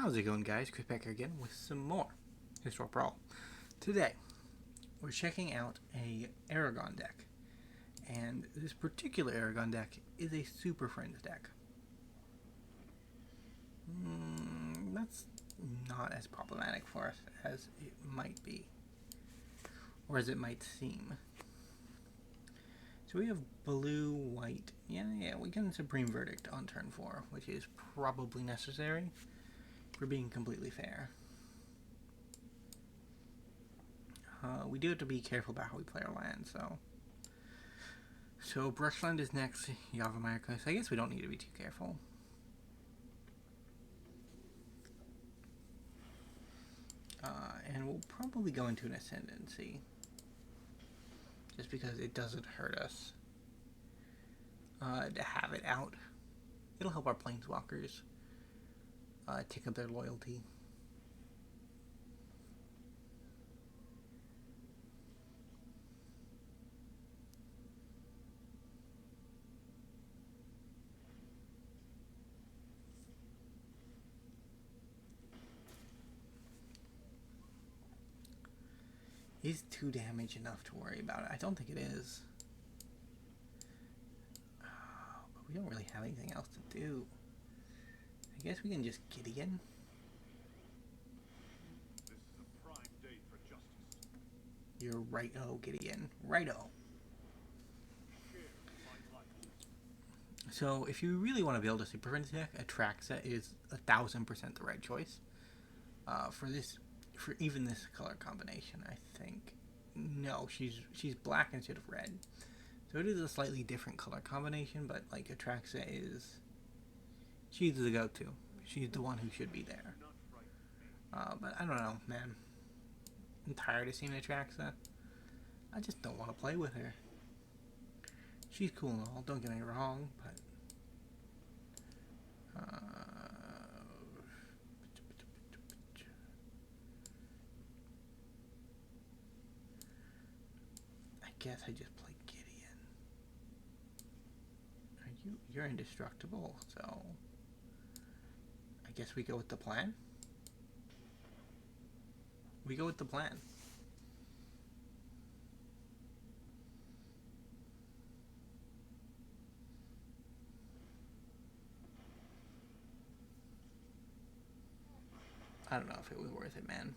How's it going, guys? Chris back here again with some more Historic Brawl. Today, we're checking out a Aragon deck. And this particular Aragon deck is a Superfriends deck. That's not as problematic for us as it might be. Or as it might seem. So we have blue, white. Yeah, we get a Supreme Verdict on turn 4, which is probably necessary. For being completely fair. We do have to be careful about how we play our land, so Brushland is next, Yavimaya. I guess we don't need to be too careful. And we'll probably go into an Ascendancy. Just because it doesn't hurt us to have it out. It'll help our Planeswalkers take up their loyalty. Is 2 damage enough to worry about it? I don't think it is. But we don't really have anything else to do. I guess we can just Gideon. This is a prime day for justice. You're righto, Gideon. Righto. So, if you really want to build a Superfriends deck, Atraxa is 1000% the right choice. For even this color combination, I think. No, she's black instead of red. So it is a slightly different color combination, but like Atraxa is... She's the go-to. She's the one who should be there. But I don't know, man. I'm tired of seeing Atraxa. I just don't want to play with her. She's cool and all, don't get me wrong, but... I guess I just play Gideon. You're indestructible, so... I guess we go with the plan? We go with the plan. I don't know if it was worth it, man.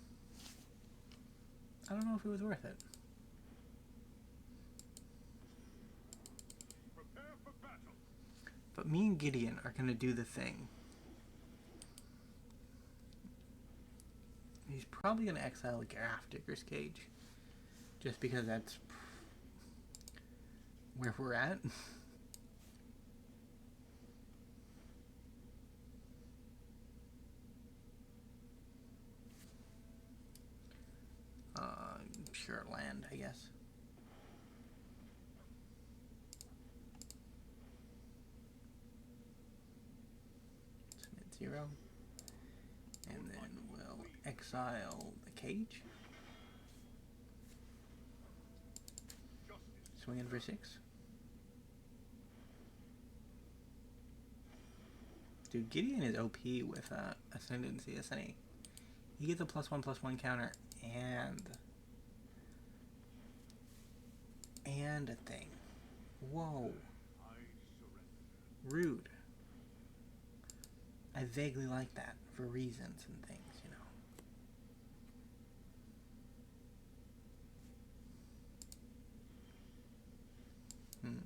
I don't know if it was worth it. Prepare for battle. But me and Gideon are going to do the thing. He's probably going to exile the Grafdigger's Cage. Just because that's where we're at. Pure land, I guess. Submit 0. And then we'll exile the cage. Swing in for 6. Dude, Gideon is OP with Ascendancy, isn't he? He gets a +1/+1 counter and a thing. Whoa. Rude. I vaguely like that for reasons and things, you know.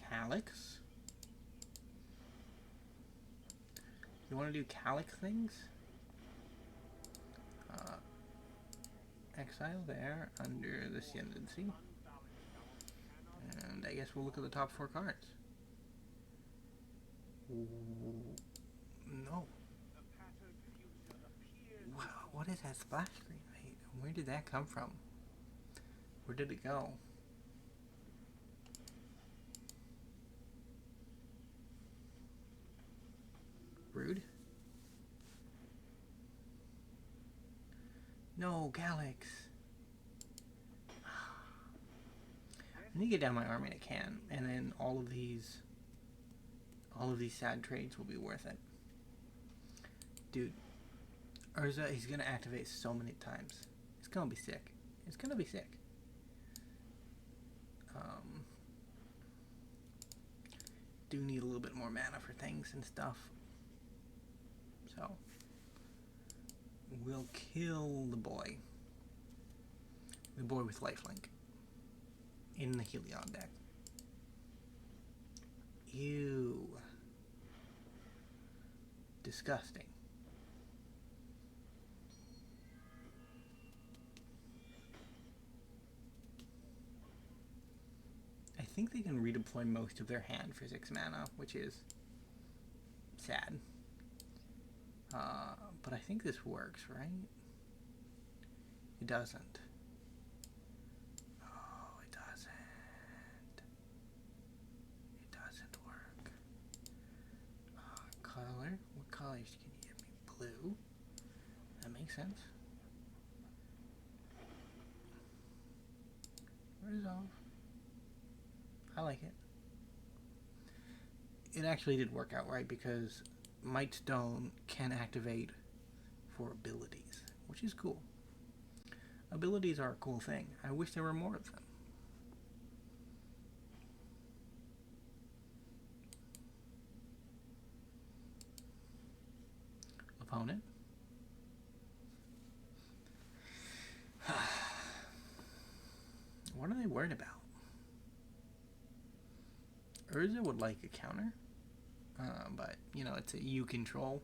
Calyx? You want to do Calyx things? Exile there under the Ascendancy. And I guess we'll look at the top 4 cards. No. Wow, what is that splash screen? Wait, where did that come from? Where did it go? Rude. No, Calyx. I need to get down my army and I can, and then all of these sad trades will be worth it. Dude, Urza, he's gonna activate so many times. It's gonna be sick. It's gonna be sick. Do need a little bit more mana for things and stuff. So, we'll kill the boy. The boy with lifelink. In the Heliod deck. Ew. Disgusting. I think they can redeploy most of their hand for 6 mana, which is sad. But I think this works, right? It doesn't. Oh, it doesn't. It doesn't work. Color? What colors can you give me? Blue? That makes sense. Resolve. I like it. It actually did work out right because Mightstone can activate for abilities, which is cool. Abilities are a cool thing. I wish there were more of them. Opponent. What are they worried about? Urza would like a counter, but, you know, it's a U control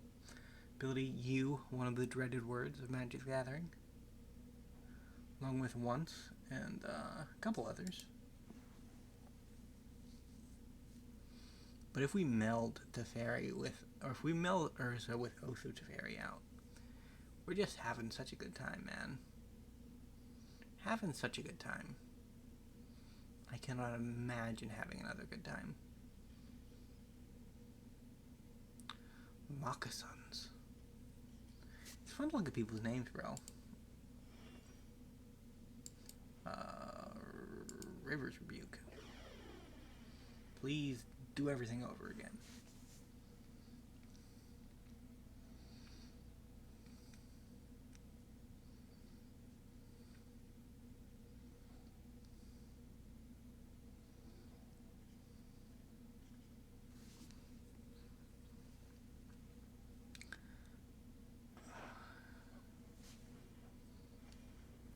ability. U, one of the dreaded words of Magic the Gathering, along with Once and a couple others. But if we meld Teferi with, or if we meld Urza with Oath of Teferi out, we're just having such a good time, man. Having such a good time. I cannot imagine having another good time. Moccasins. It's fun to look at people's names, bro. River's Rebuke. Please do everything over again.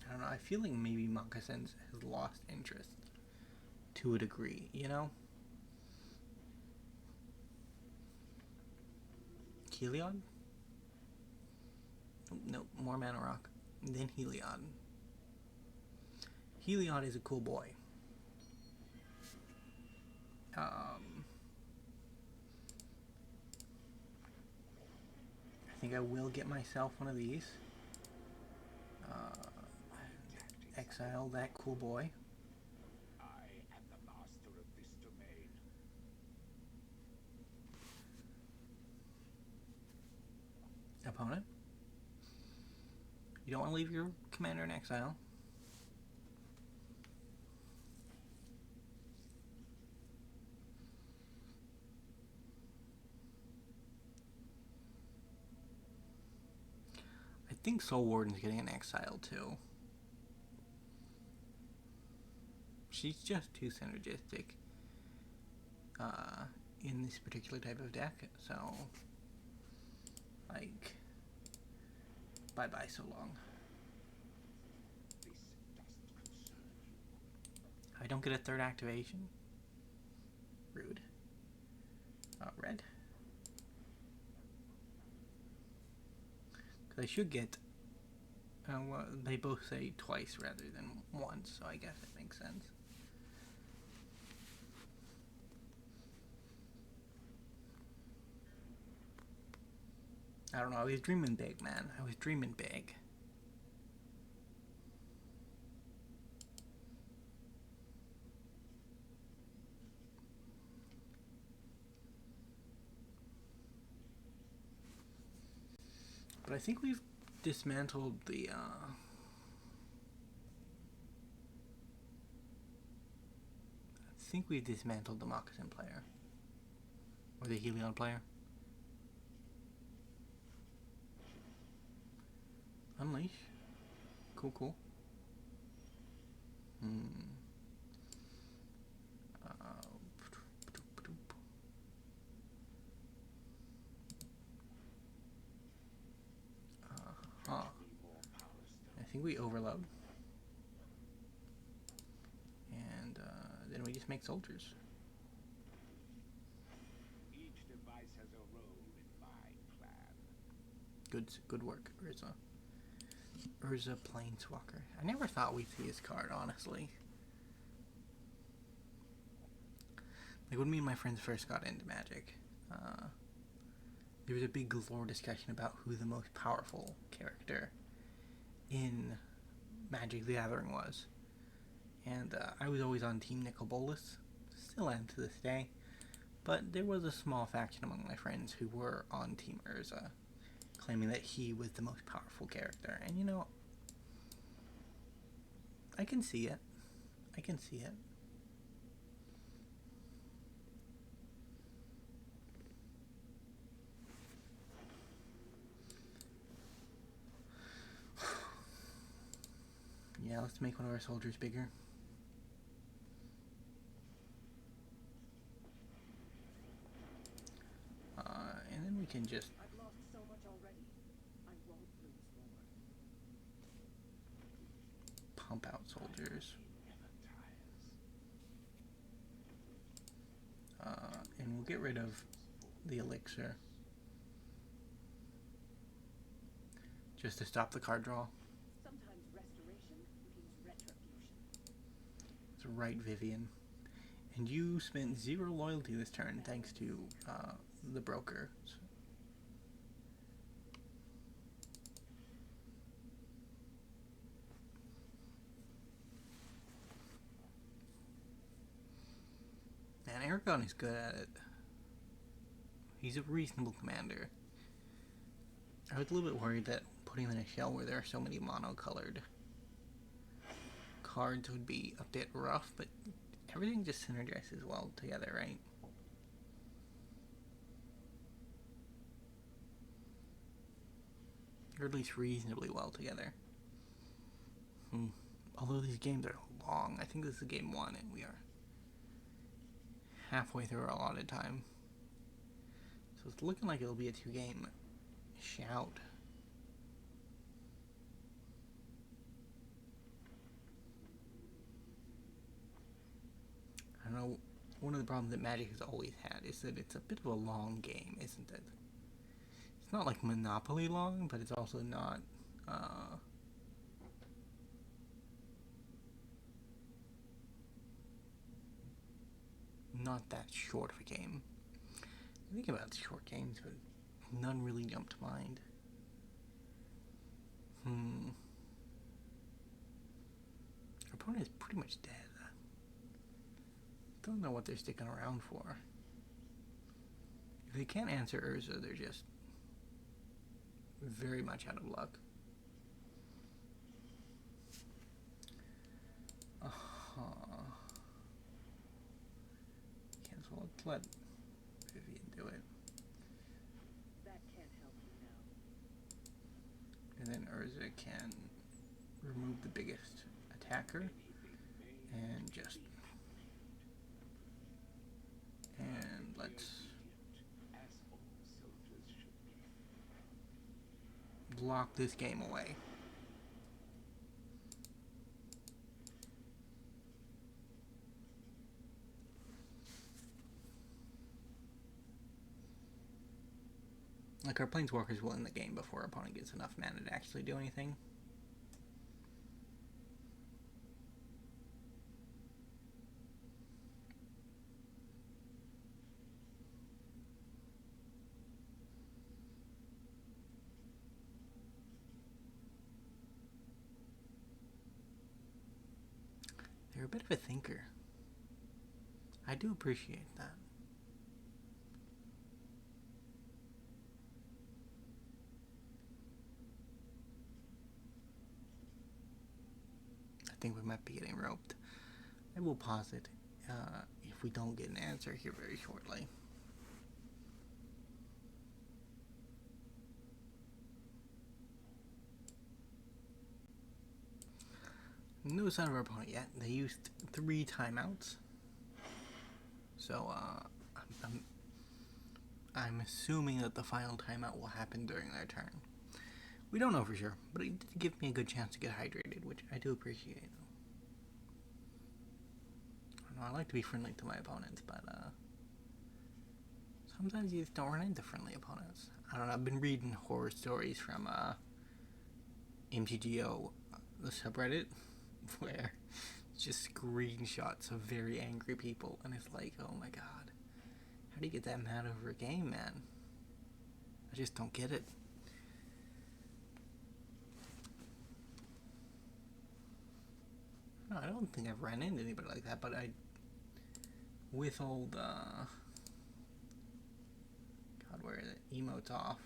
I don't know, I feel like maybe Moccasins has lost interest to a degree, you know? Heliod? Nope, more Mana Rock. Then Heliod. Heliod is a cool boy. I think I will get myself one of these. Exile that cool boy. I am the master of this domain. Opponent. You don't want to leave your commander in exile. I think Soul Warden's getting an exile too. She's just too synergistic in this particular type of deck, so like bye-bye so long. This doesn't concern you. I don't get a third activation. Rude. Red. Because I should get well, they both say twice rather than once, so I guess it makes sense. I don't know, I was dreaming big, man. I was dreaming big. But I think we've dismantled the, I think we've dismantled the Moccasin player. Or the Heliod player. Unleash. Cool, cool. I think we overload. And then we just make soldiers. Each device has a role in my plan. Good work, Urza. Urza Planeswalker. I never thought we'd see his card, honestly. Like, when me and my friends first got into Magic, there was a big lore discussion about who the most powerful character in Magic the Gathering was. And I was always on Team Nicol Bolas, still am to this day, but there was a small faction among my friends who were on Team Urza, claiming that he was the most powerful character. And you know, I can see it. I can see it. Yeah, let's make one of our soldiers bigger. And then we can just... I've lost so much already. I won't lose more. pump out soldiers. And we'll get rid of the elixir. Just to stop the card draw. Sometimes restoration means retribution. That's right, Vivian. And you spent 0 loyalty this turn thanks to the Brokers. And Aragon is good at it. He's a reasonable commander. I was a little bit worried that putting him in a shell where there are so many mono-colored cards would be a bit rough, but everything just synergizes well together, right? Or at least reasonably well together. Although these games are long, I think this is game 1 and we are halfway through our allotted time. So it's looking like it'll be a 2-game shout. I don't know, one of the problems that Magic has always had is that it's a bit of a long game, isn't it? It's not like Monopoly long, but it's also not, not that short of a game. I think about short games, but none really jump to mind. Our opponent is pretty much dead. Don't know what they're sticking around for. If they can't answer Urza, they're just very much out of luck. Cancel. Let's let Vivian do it. That can't help you now. And then Urza can remove the biggest attacker and just... and let's block this game away. Like, our Planeswalkers will end the game before our opponent gets enough mana to actually do anything. They're a bit of a thinker. I do appreciate that. I think we might be getting roped. I will pause it if we don't get an answer here very shortly. No sign of our opponent yet. They used 3 timeouts. So, I'm assuming that the final timeout will happen during their turn. We don't know for sure, but it did give me a good chance to get hydrated, which I do appreciate. I like to be friendly to my opponents, but sometimes you just don't run into friendly opponents. I don't know, I've been reading horror stories from MTGO, the subreddit, where it's just screenshots of very angry people, and it's like, oh my god, how do you get that mad over a game, man? I just don't get it. No, I don't think I've ran into anybody like that, but with all the, God, where are the emotes off?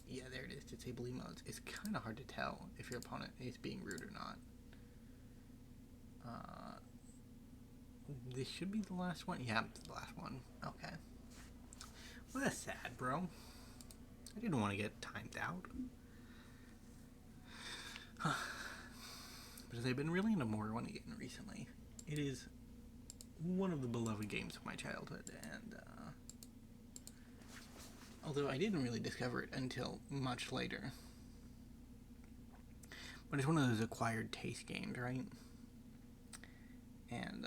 Yeah, there it is, disable emotes. It's kind of hard to tell if your opponent is being rude or not. This should be the last one. Yeah, it's the last one. Okay. Well, that's sad, bro. I didn't want to get timed out. But as I've been really into Morrowind again recently, it is one of the beloved games of my childhood, and although I didn't really discover it until much later. But it's one of those acquired taste games, right? And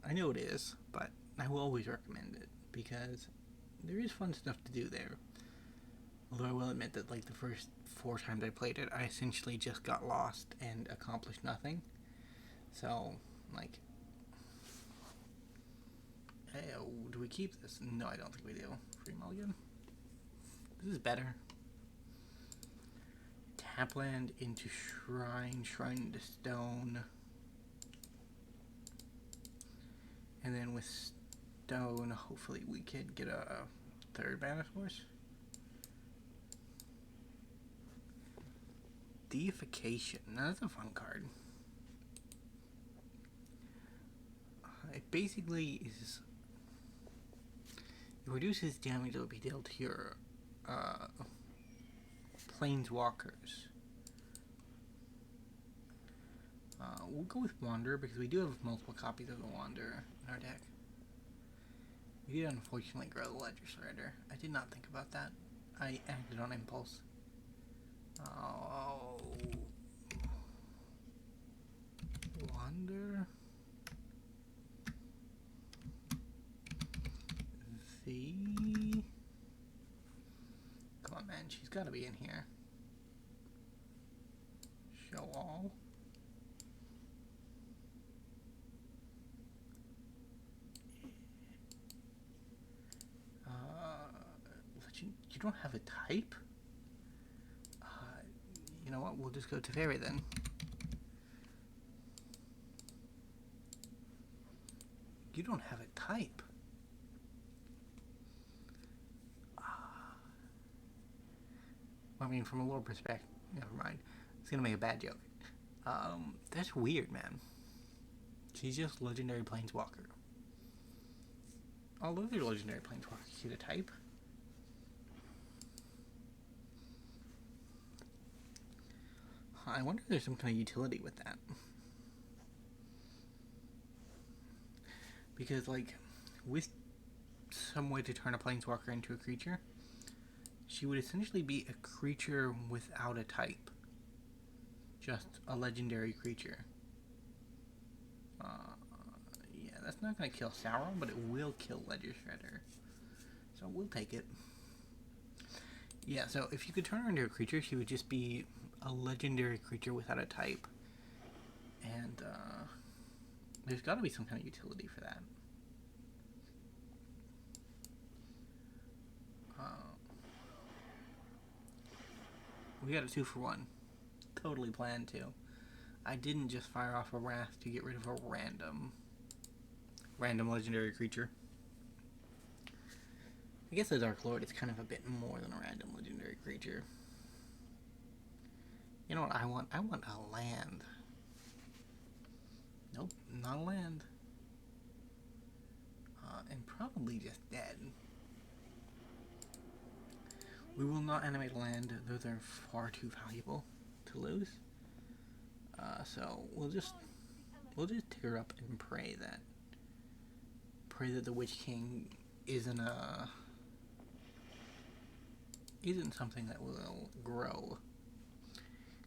I know it is, but I will always recommend it, because there is fun stuff to do there. Although I will admit that, like, the first 4 times I played it, I essentially just got lost and accomplished nothing. So, like, hey, do we keep this? No, I don't think we do. Free mulligan? This is better. Tapland into Shrine, Shrine into Stone. And then with Stone, hopefully we could get a 3rd mana source. Deification. Now that's a fun card. It basically is... It reduces damage that will be dealt to your planeswalkers. We'll go with Wanderer because we do have multiple copies of the Wanderer in our deck. We did unfortunately grow the Ledger Shredder. I did not think about that. I acted on impulse. Oh. Wander. Come on, man. She's got to be in here. Show all. You don't have a type? You know what? We'll just go Teferi then. You don't have a type. I mean, from a lore perspective, never mind. It's gonna make a bad joke. That's weird, man. She's just legendary planeswalker. All other legendary planeswalkers get a type. I wonder if there's some kind of utility with that. Because, like, with some way to turn a planeswalker into a creature, she would essentially be a creature without a type. Just a legendary creature. Yeah, that's not going to kill Sauron, but it will kill Ledger Shredder. So we'll take it. Yeah, so if you could turn her into a creature, she would just be a legendary creature without a type. And, there's got to be some kind of utility for that. We got a 2-for-1. Totally planned to. I didn't just fire off a Wrath to get rid of a random legendary creature. I guess the Dark Lord is kind of a bit more than a random legendary creature. You know what I want? I want a land. Nope, not a land. And probably just dead. We will not animate land. Those are far too valuable to lose. So we'll just tear up and pray that the Witch King isn't something that will grow.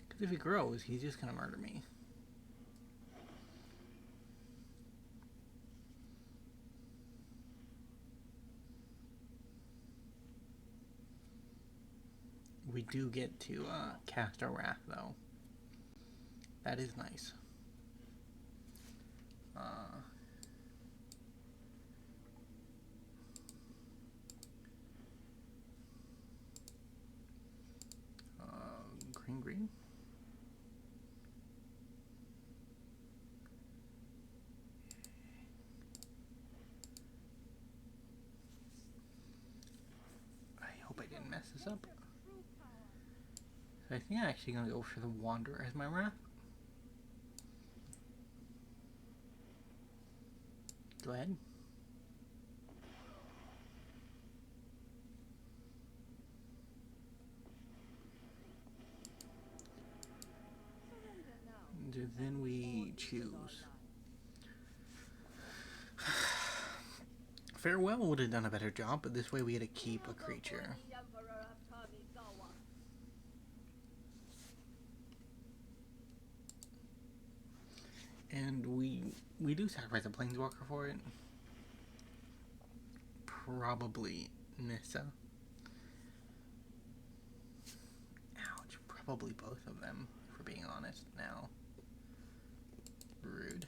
Because if it grows, he's just gonna murder me. We do get to cast our Wrath, though. That is nice. Green. I hope I didn't mess this up. So I think I'm actually going to go for the Wanderer as my Wrath. Go ahead. And then we choose. Farewell would have done a better job, but this way we had to keep a creature. And we do sacrifice a Planeswalker for it. Probably Nissa. Ouch, probably both of them, for being honest now. Rude.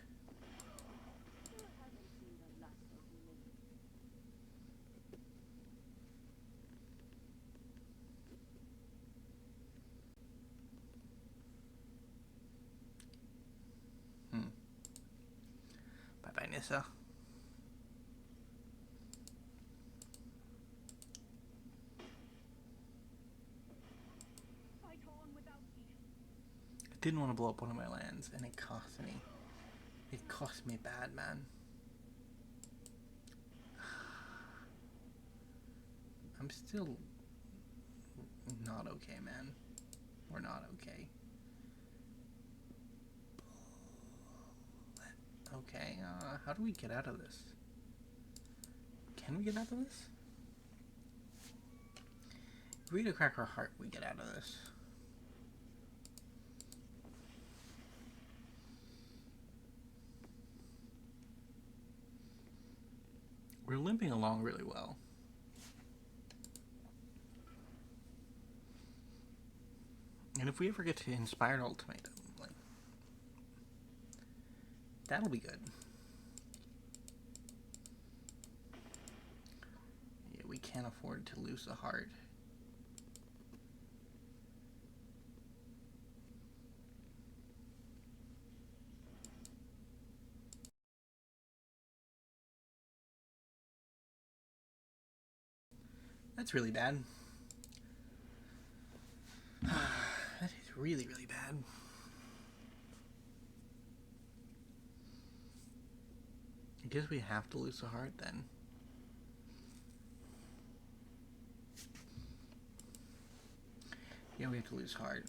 Bye-bye, Nissa. I didn't want to blow up one of my lands, and it cost me. It cost me bad, man. I'm still not okay, man. We're not okay. Okay, how do we get out of this? Can we get out of this? If we crack our heart, we get out of this. We're limping along really well. And if we ever get to Inspired Ultimatum, like, that'll be good. Yeah, we can't afford to lose a heart. That's really bad. That is really, really bad. I guess we have to lose a heart then. Yeah, we have to lose heart.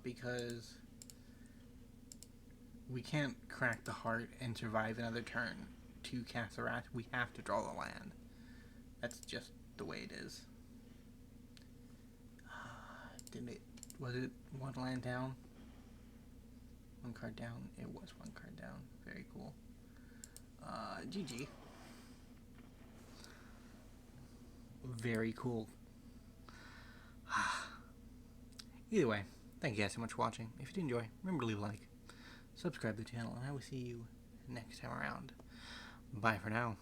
Because we can't crack the heart and survive another turn to cast the Wrath. We have to draw the land. That's just the way it is. Was it one land down? One card down? It was one card down. Very cool. GG. Very cool. Either way, thank you guys so much for watching. If you did enjoy, remember to leave a like, subscribe to the channel, and I will see you next time around. Bye for now.